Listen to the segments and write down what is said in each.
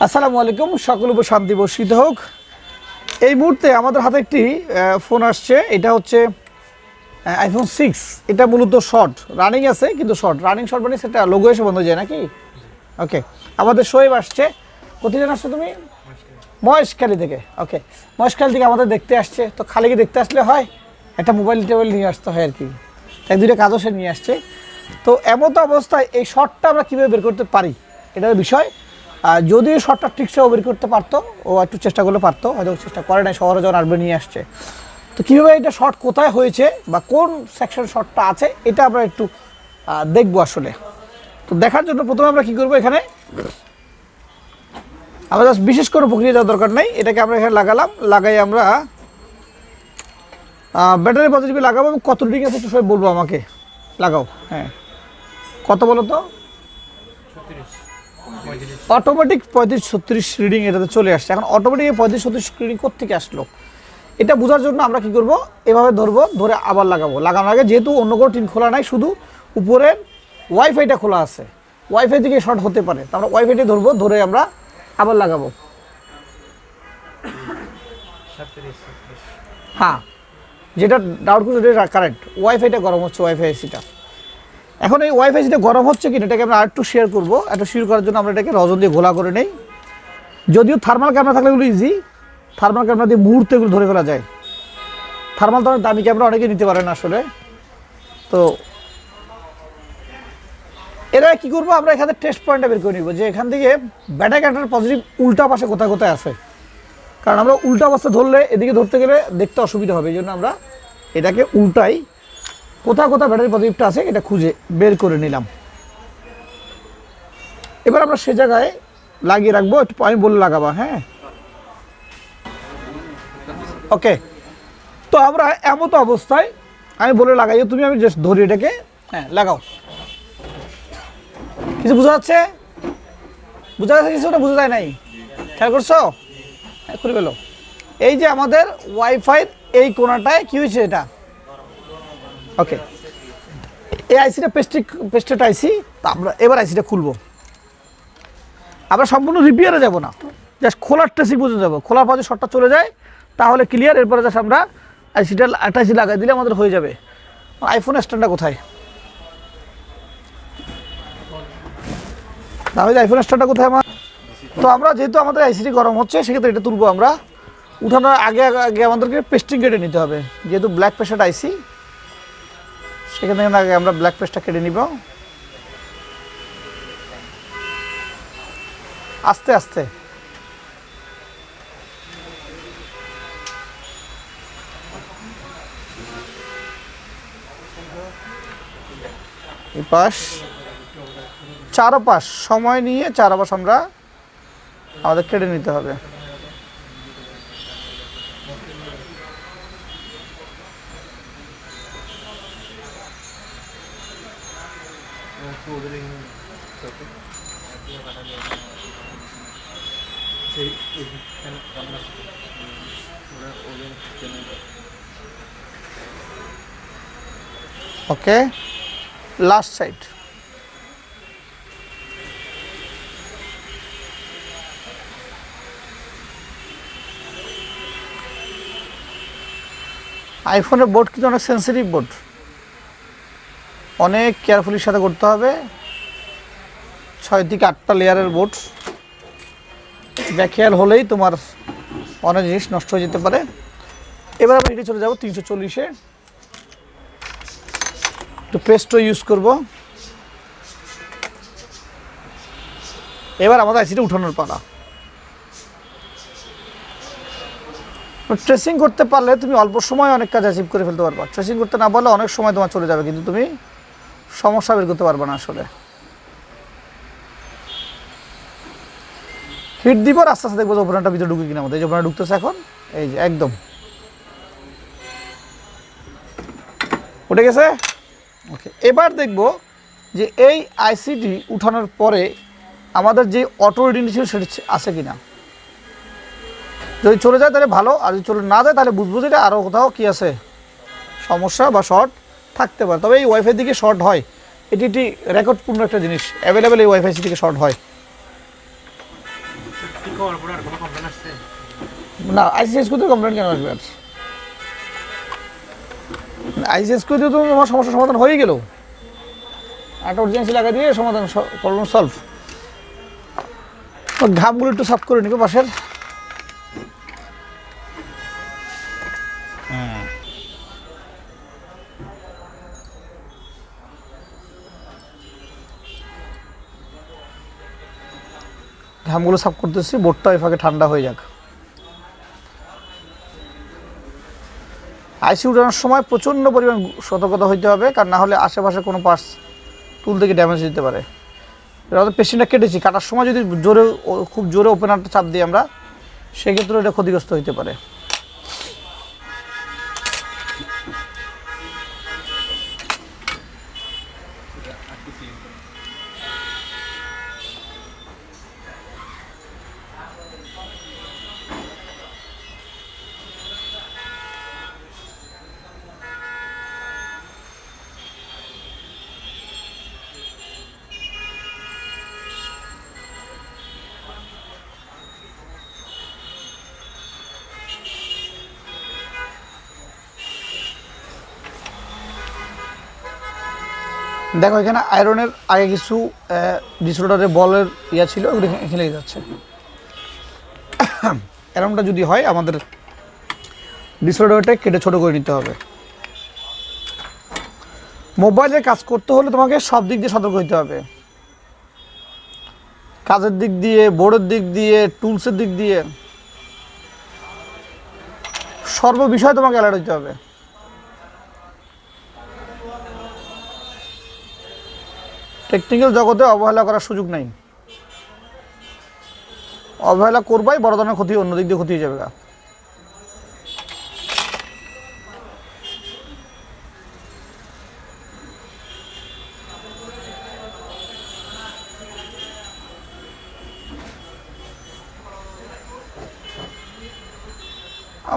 আসসালামু আলাইকুম, সকল উপর শান্তি বর্ষিত হোক। এই মুহূর্তে আমাদের হাতে একটি ফোন আসছে, এটা হচ্ছে আইফোন 6। এটা মূলত শর্ট রানিং আছে, কিন্তু রানিং শর্ট মানে সেটা লোগো এসে বন্ধ হয়ে যায় নাকি। ওকে, আমাদের শোয়েব আসছে। কোথায় আসছো তুমি? মহেশখালী থেকে। ওকে, মহেশখালী থেকে আমাদের দেখতে আসছে। তো খালি কি দেখতে আসলে হয়, একটা মোবাইল টেবিল নিয়ে আসতে হয় আর কি। এক দুইটা কাজও সে নিয়ে আসছে। তো এমতো অবস্থায় এই শর্টটা আমরা কীভাবে বের করতে পারি, এটার বিষয়। যদিও শর্টটা ঠিকঠাক বের করতে পারতো, ও একটু চেষ্টা করলে পারতো, হয়তো চেষ্টা করে নাই, শহরে যখন আসবে নিয়ে আসছে। তো কীভাবে এটা শর্ট কোথায় হয়েছে বা কোন সেকশন শর্টটা আছে, এটা আমরা একটু দেখবো আসলে। তো দেখার জন্য প্রথমে আমরা কী করবো, এখানে আমরা জাস্ট বিশেষ কোনো প্রক্রিয়া যাওয়ার দরকার নেই। এটাকে আমরা এখানে লাগাই আমরা ব্যাটারি পজিটিভে লাগাবো। এবং কত রিডিং আছে একটু সবাই বলবো আমাকে। লাগাও। হ্যাঁ, কত বলো তো? অটোমেটিক 35-36 রিডিং এটাতে চলে আসছে। এখন অটোমেটিক 35-36 রিডিং কোত্থেকে আসলো, এটা বোঝার জন্য আমরা কি করব, এভাবে ধরবো, ধরে আবার লাগানোর আগে যেহেতু অন্য কোনো টিন খোলা নাই, শুধু উপরের ওয়াইফাইটা খোলা আছে, ওয়াইফাই থেকে শর্ট হতে পারে। তো আমরা ওয়াইফাইটা ধরবো, ধরে আমরা আবার লাগাবো। হ্যাঁ, যেটা ডাউট করছে এটা কারেক্ট, ওয়াইফাইটা গরম হচ্ছে, ওয়াইফাই এসিটা। এখন এই ওয়াইফাই যেটা গরম হচ্ছে কিনা, এটাকে আমরা আরেকটু শেয়ার করবো। একটু শেয়ার করার জন্য আমরা এটাকে রজন দিয়ে ঘোলা করে নেই। যদিও থার্মাল ক্যামেরা থাকলে এগুলো ইজি, থার্মাল ক্যামেরা দিয়ে মুহূর্তে এগুলো ধরে ফেলা যায়। থার্মাল তো অনেক দামি ক্যামেরা, অনেকে নিতে পারে না আসলে। তো এরা কি করবো, আমরা এখানে টেস্ট পয়েন্টটা বের করে নিব, যে এখান থেকে ব্যাটারি ক্যারেক্টার পজিটিভ উল্টা পাশে কোথায় কোথায় আছে। কারণ আমরা উল্টা অবস্থা ধরলে এদিকে ধরতে গেলে দেখতে অসুবিধা হবে, এই জন্য আমরা এটাকে উল্টাই, কোথায় কোথায় ব্যাটারি পজিটিভটা আছে এটা খুঁজে বের করে নিলাম। এবার আমরা সে জায়গায় লাগিয়ে রাখবো, একটু আমি বলে লাগাবা। হ্যাঁ, ওকে। তো আমরা এমতো অবস্থায় আমি বলে লাগাই, তুমি আমি জাস্ট ধরি এটাকে। হ্যাঁ, লাগাও। কিছু বোঝা যাচ্ছে? বোঝা যাচ্ছে কিছু? ওটা বোঝা যায় নাই, খেয়াল করছো? হ্যাঁ, খুলে ফেলো। এই যে আমাদের ওয়াইফাই এই কোণাটায় কি হয়েছে এটা। ওকে, এই আইসিটা পেস্টেড আইসি। তা আমরা এবার আইসিটা খুলবো। আমরা সম্পূর্ণ রিপেয়ারে যাব না, জাস্ট খোলার ট্রেসিং পর্যন্ত যাবো। খোলার পর শর্টটা চলে যায় তাহলে ক্লিয়ার। এরপরে জাস্ট আমরা আইসিটা একটা আইসি লাগাই দিলে আমাদের হয়ে যাবে। আইফোন স্ট্যান্ডটা কোথায়? তাহলে আইফোন স্ট্যান্ডটা কোথায় আমার? তো আমরা যেহেতু আমাদের আইসিটি গরম হচ্ছে, সেক্ষেত্রে এটা তুলবো। আমরা উঠানোর আগে আগে আমাদেরকে পেস্টিং কেটে নিতে হবে, যেহেতু ব্ল্যাক পেস্টেড আইসি, সেখান থেকে আগে আমরা ব্ল্যাক পেস্টটা কেটে নিব আস্তে আস্তে। এই পাশ চারপাশ সময় নিয়ে চারপাশ আমরা আমাদের কেটে নিতে হবে। ওকে, লাস্ট সাইড। আইফোনের বোর্ড কিন্তু অনেক সেন্সিটিভ বোর্ড, অনেক কেয়ারফুলির সাথে করতে হবে। 6 থেকে 8টা লেয়ারের বোর্ড, ব্যাকহেয়ার হলেই তোমার অনেক জিনিস নষ্ট হয়ে যেতে পারে। এবার আমরা এটা চলে যাবো 340-এ, একটু পেস্টও ইউজ করব। এবার আমাদের আইসিটা উঠানোর পালা। ট্রেসিং করতে পারলে তুমি অল্প সময় অনেক কাজ অ্যাচিভ করে ফেলতে পারবা। ট্রেসিং করতে না পারলে অনেক সময় তোমার চলে যাবে, কিন্তু তুমি সমস্যা বের করতে পারবে না আসলে। হিট দিব, আস্তে আস্তে দেখবো যে ওপেনারটা ভিতরে ঢুকে কিনা। আমাদের এই যে ওপেনার ঢুকতেছে এখন, এই যে একদম উঠে গেছে। ওকে, এবার দেখবো যে এই আইসিটি উঠানোর পরে আমাদের যে অটো রিডিং ছিল সেটা আছে কিনা। যদি চলে যায় তাহলে ভালো, আর যদি চলে না যায় তাহলে বুঝবো যে এটা আরও কোথাও কী আছে, সমস্যা বা শর্ট থাকতে পারে। তবে এই ওয়াইফাই দিকে শর্ট হয়, এটি একটি রেকর্ডপূর্ণ একটা জিনিস, অ্যাভেলেবেল এই ওয়াইফাই থেকে শর্ট হয়। না আইসিএস করতে কমপ্লেন কেন আসবে? আর আইসিএস করতে তো তোমার সমস্যার সমাধান হয়ে গেল, একটা urgency লাগা দিয়ে সমাধান, প্রবলেম সলভ। ঘামগুলো একটু সাফ করে নিবে পাশের। ঘামগুলো সাফ করতেছি, বোর্ডটা এই ফাঁকে ঠান্ডা হয়ে যাক। আইসি উঠানোর সময় প্রচণ্ড পরিমাণ সতর্কতা হইতে হবে, কারণ না হলে আশেপাশে কোনো পার্টস টুল থেকে ড্যামেজ দিতে পারে। এটা তো পেশেন্টটা কেটেছি, কাটার সময় যদি খুব জোরে ওপেনারটা চাপ দিই আমরা, সেক্ষেত্রে এটা ক্ষতিগ্রস্ত হইতে পারে। দেখো এখানে আয়রনের আগে কিছু ডিসঅর্ডারের বলের ইয়া ছিল, ওগুলো এখানে যাচ্ছে। এরকমটা যদি হয় আমাদের ডিসঅর্ডারটা কেটে ছোট করে নিতে হবে। মোবাইলে কাজ করতে হলে তোমাকে সব দিক দিয়ে সতর্ক হতে হবে, কাজের দিক দিয়ে, বোর্ডের দিক দিয়ে, টুলসের দিক দিয়ে, সর্ব বিষয়ে তোমাকে অ্যালার্ট হতে হবে। টেকনিক্যাল জগতে অবহেলা করার সুযোগ নাই, অবহেলা করবাই বড় ধরনের ক্ষতি, অন্য দিক দিয়ে ক্ষতি হয়ে যাবে।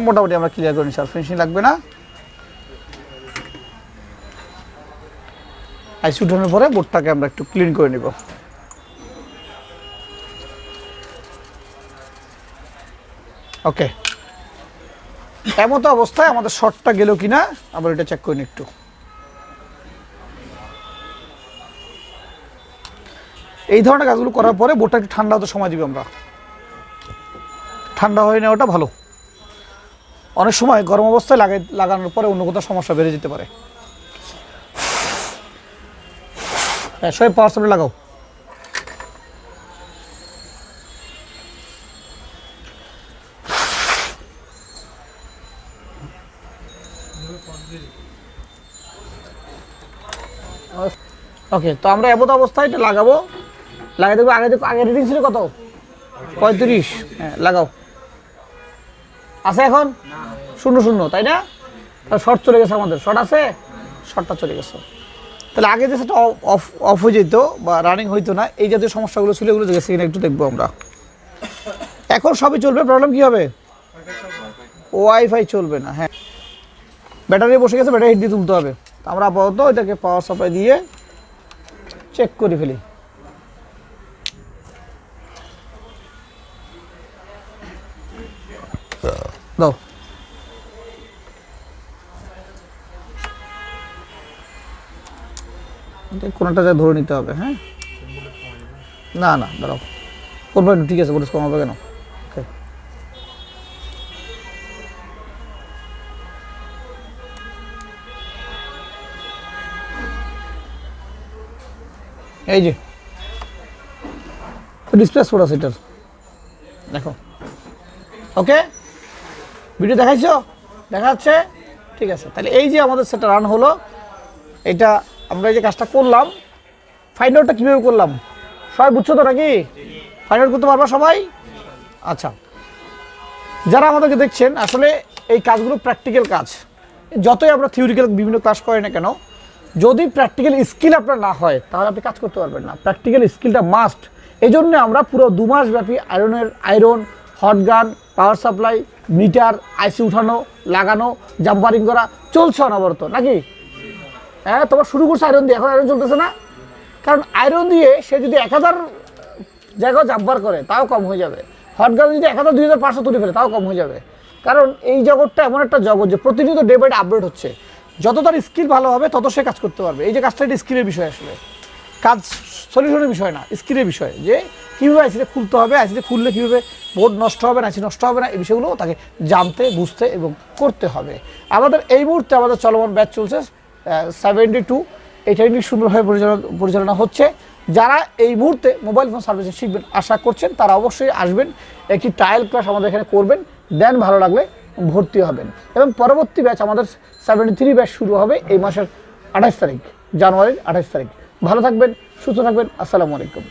মোটামুটি আমরা ক্লিয়ার করে নিচ্ছি, আর ফিনিশিং লাগবে না। আইসি উঠানোর পরে বোর্ডটাকে আমরা একটু ক্লিন করে নিব। ওকে, এমতো অবস্থায় আমাদের শর্টটা গেল কিনা আবার এটা চেক করে নিই একটু। এই ধরনের কাজগুলো করার পরে বোর্ডটা একটু ঠান্ডা হতে সময় দিব আমরা, ঠান্ডা হয়ে নেওয়াটা ভালো। অনেক সময় গরম অবস্থায় লাগানোর পরে অন্য কোথাও সমস্যা বেড়ে যেতে পারে। সবাই পাওয়ার সাপ্লাই লাগাও। ওকে, তো আমরা এমন অবস্থায় এটা লাগাবো, লাগাই দেবো। আগে রিডিং ছিল কত? 35। হ্যাঁ লাগাও। আছে এখন 0-0, তাই না? শর্ট চলে গেছে, আমাদের শর্ট আছে, শর্টটা চলে গেছে। তাহলে আগে যে সেটা অফ হয়ে যেত বা রানিং হইতো না, এই জাতীয় সমস্যাগুলো ছিল, এগুলো গেছে কিনা একটু দেখবো আমরা। এখন সবই চলবে, প্রবলেম কি হবে? ওয়াইফাই চলবে না। হ্যাঁ, ব্যাটারি বসে গেছে, ব্যাটারি হিট দিয়ে তুলতে হবে। আমরা আপাতত এটাকে পাওয়ার সাপ্লাই দিয়ে চেক করে ফেলি। দাও, কোনটা যা ধরে নিতে হবে। হ্যাঁ, না না দাঁড়াও, করবো ঠিক আছে, বলিস কমাবে কেন? ওকে, এই যে ডিসপ্লে ফোর আছে এটার, দেখো। ওকে, ভিডিও দেখাইছো? দেখা যাচ্ছে? ঠিক আছে। তাহলে এই যে আমাদের সেটা রান হলো, এটা আমরা এই যে কাজটা করলাম, ফাইন্ড আউটটা কীভাবে করলাম সবাই বুঝছো তো নাকি? ফাইন্ড আউট করতে পারবা সবাই? আচ্ছা, যারা আমাদেরকে দেখছেন, আসলে এই কাজগুলো প্র্যাকটিক্যাল কাজ। যতই আমরা থিওরিক্যাল বিভিন্ন ক্লাস করি না কেন, যদি প্র্যাকটিক্যাল স্কিল আপনার না হয় তাহলে আপনি কাজ করতে পারবেন না। প্র্যাকটিক্যাল স্কিলটা মাস্ট। এই জন্য আমরা পুরো 2 মাস ব্যাপী iron, hot gun, power supply, metre, আইসি উঠানো, লাগানো, জাম্পারিং করা চলছে অনবরত নাকি? হ্যাঁ, তোমার শুরু করছে আয়রন দিয়ে, এখন আয়রন চলতেছে না? কারণ আয়রন দিয়ে সে যদি 1000 জায়গায় জাম্পার করে তাও কম হয়ে যাবে। হট গার্ল যদি 1000 2500 তুলে ফেলে তাও কম হয়ে যাবে, কারণ এই জগৎটা এমন একটা জগৎ যে প্রতিনিয়ত ডে বাই ডে আপডেট হচ্ছে। যত তার স্কিল ভালো হবে তত সে কাজ করতে পারবে। এই যে কাজটা, এটা স্কিলের বিষয়, আসলে কাজ সলিউশনের বিষয় না, স্কিলের বিষয়, যে কীভাবে আইসিতে খুলতে হবে, আইসিতে খুললে কীভাবে বোর্ড নষ্ট হবে না, আইসি নষ্ট হবে না, এই বিষয়গুলো তাকে জানতে, বুঝতে এবং করতে হবে। আমাদের এই মুহূর্তে আমাদের চলমান ব্যাচ চলছে 72, এই ট্রেনিং সুন্দরভাবে পরিচালনা হচ্ছে। যারা এই মুহূর্তে মোবাইল ফোন সার্ভিসিং শিখবেন আশা করছেন, তারা অবশ্যই আসবেন, একটি ট্রায়াল ক্লাস আমাদের এখানে করবেন, দেন ভালো লাগলে ভর্তি হবেন। এবং পরবর্তী ব্যাচ আমাদের 73 ব্যাচ শুরু হবে এই মাসের 28 তারিখ, জানুয়ারির 28 তারিখ। ভালো থাকবেন, সুস্থ থাকবেন, আসসালামু আলাইকুম।